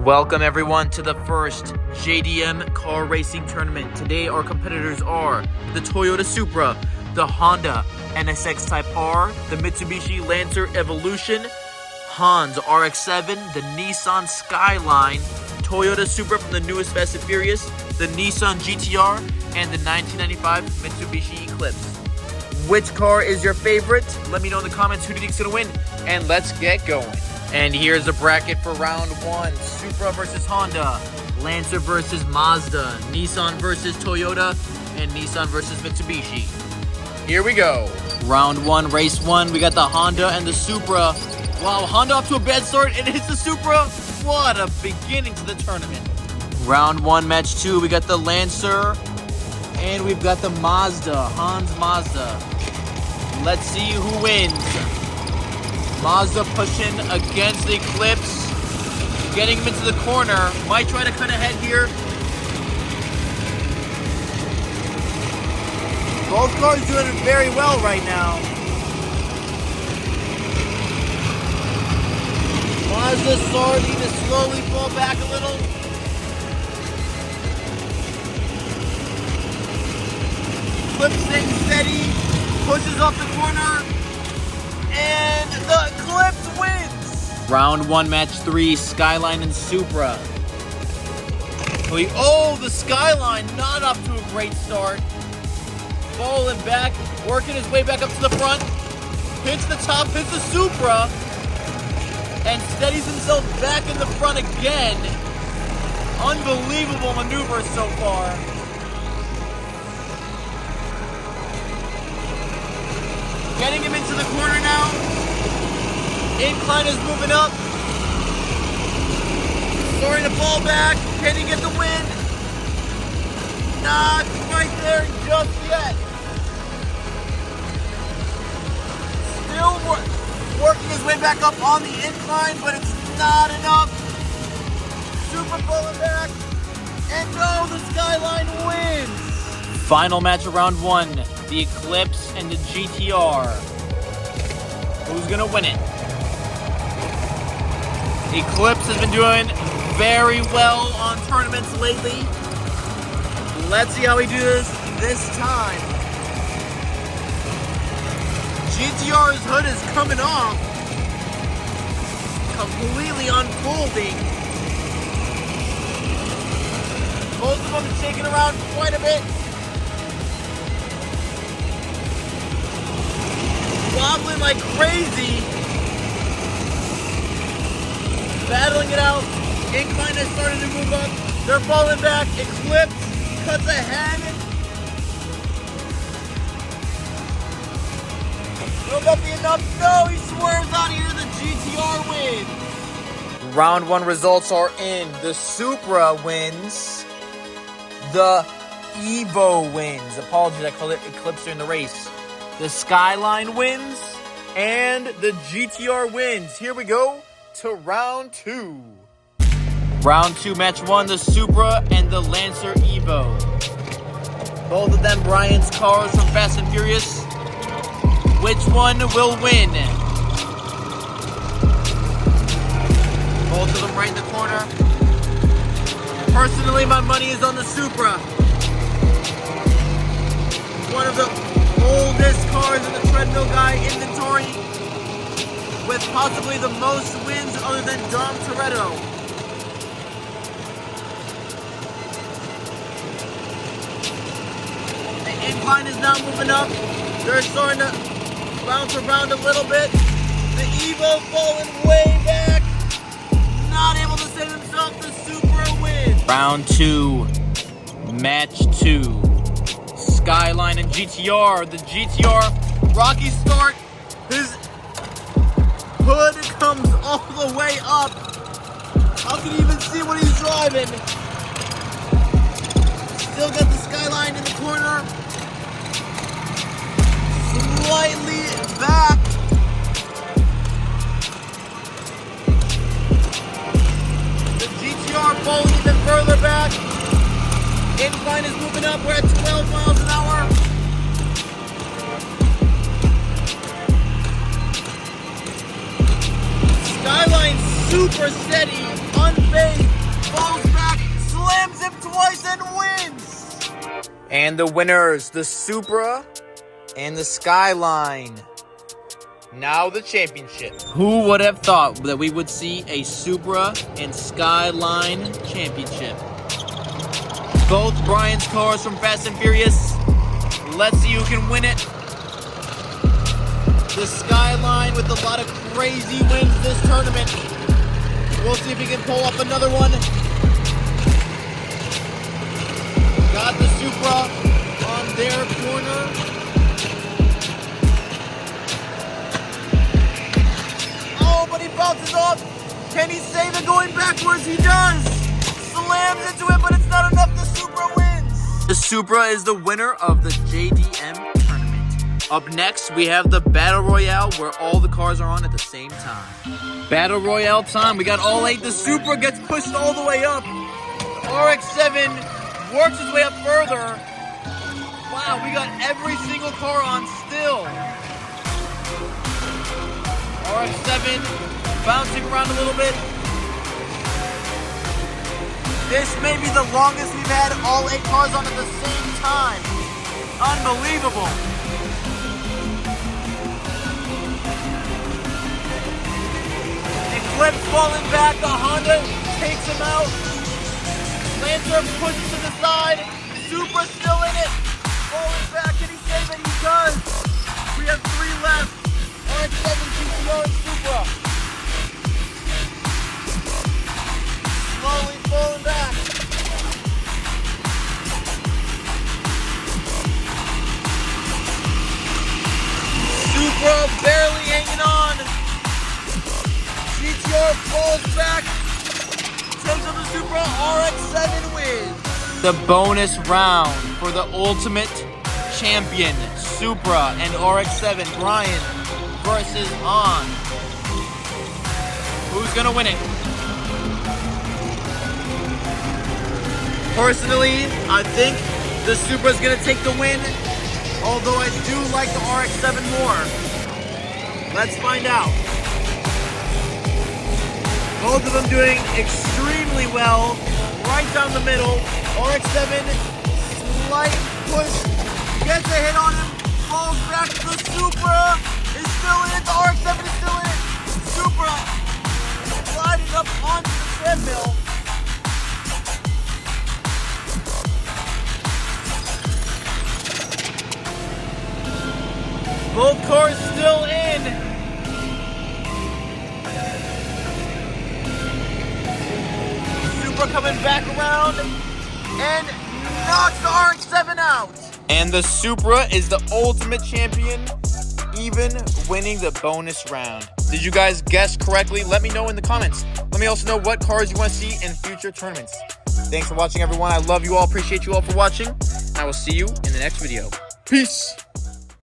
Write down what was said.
Welcome everyone to the first JDM car racing tournament. Today our competitors are the Toyota Supra, the Honda NSX Type R, the Mitsubishi Lancer Evolution, Mazda Rx7, the Nissan Skyline, Toyota Supra from the newest Fast and Furious, the Nissan GTR, and the 1995 Mitsubishi Eclipse. Which car is your favorite? Let me know in the comments who do you think is going to win, and let's get going. And here's the bracket for round one. Supra versus Honda, Lancer versus Mazda, Nissan versus Toyota, and Nissan versus Mitsubishi. Here we go. Round one, race one. We got the Honda and the Supra. Wow, Honda off to a bad start and hits the Supra. What a beginning to the tournament. Round one, match two. We got the Lancer and we've got the Mazda, Mazda. Let's see who wins. Mazda pushing against the Eclipse, getting him into the corner. Might try to cut ahead here. Both cars doing very well right now. Mazda starting to slowly fall back a little. Eclipse staying steady, pushes off the corner. And the Eclipse wins! Round one, match three, Skyline and Supra. Oh, the Skyline not off to a great start. Falling back, working his way back up to the front. Hits the top, hits the Supra. And steadies himself back in the front again. Unbelievable maneuver so far. Getting him into the corner now. Incline is moving up. Starting to fall back. Can he get the win? Not right there just yet. Still working his way back up on the incline, but it's not enough. Super falling back. And no, the Skyline wins. Final match of round one. The Eclipse and the GTR. Who's gonna win it? Eclipse has been doing very well on tournaments lately. Let's see how he does this time. GTR's hood is coming off. Completely unfolding. Both of them shaking around quite a bit. Wobbling like crazy. Battling it out. Incline has started to move up. They're falling back. Eclipse cuts ahead. Will that be enough? No, he swerves out here. The GTR wins. Round one results are in. The Supra wins. The Evo wins. Apologies, I called it Eclipse during the race. The Skyline wins, and the GTR wins. Here we go to round two. Round two, match one, the Supra and the Lancer Evo. Both of them Brian's cars from Fast and Furious. Which one will win? Both of them right in the corner. Personally, my money is on the Supra. One of the oldest cars in the treadmill guy inventory, with possibly the most wins other than Dom Toretto. The incline is now moving up. They're starting to bounce around a little bit. The Evo falling way back. Not able to save himself. The Supra wins. Round two, match two. Skyline and GTR. The GTR, rocky start. His hood comes all the way up. How can you even see what he's driving? Still got the Skyline in the corner. Slightly back. The GTR falling even further back. Incline is moving up. We're at 12 miles an hour. Skyline super steady, unfazed. And the winners, the Supra and the Skyline. Now the championship. Who would have thought that we would see a Supra and Skyline championship? Both Brian's cars from Fast and Furious. Let's see who can win it. The Skyline with a lot of crazy wins this tournament. We'll see if he can pull up another one. Got the Supra on their corner. Oh, but he bounces off. Can he save it going backwards? He does. Slams into it, but it's not enough. The Supra wins. The Supra is the winner of the JDM tournament. Up next, we have the Battle Royale, where all the cars are on at the same time. Battle Royale time. We got all 8. The Supra gets pushed all the way up. RX7 works his way up further. Wow, we got every single car on still. RX7 bouncing around a little bit. This may be the longest we've had all 8 cars on at the same time. Unbelievable. Eclipse falling back. The Honda takes him out. Lancer pushes to the side. Supra still in it. Falling back. Can he save it? He does. We have 3 left. RX7, GTR, and Supra. Slowly falling back. Supra barely hanging on. GTR falls back. Takes on the Supra. RX7 wins. The bonus round for the ultimate champion, Supra and RX7. Brian versus On. Who's gonna win it? Personally, I think the Supra's gonna take the win, although I do like the RX7 more. Let's find out. Both of them doing extremely well, right down the middle. RX7, slight push, gets a hit on him, falls back. The Supra is still in it. The RX7 is still in it. Supra sliding up onto the treadmill. Both cars still in. Supra coming back around and knocks the RX7 out. And the Supra is the ultimate champion, even winning the bonus round. Did you guys guess correctly? Let me know in the comments. Let me also know what cars you want to see in future tournaments. Thanks for watching, everyone. I love you all. Appreciate you all for watching. I will see you in the next video. Peace.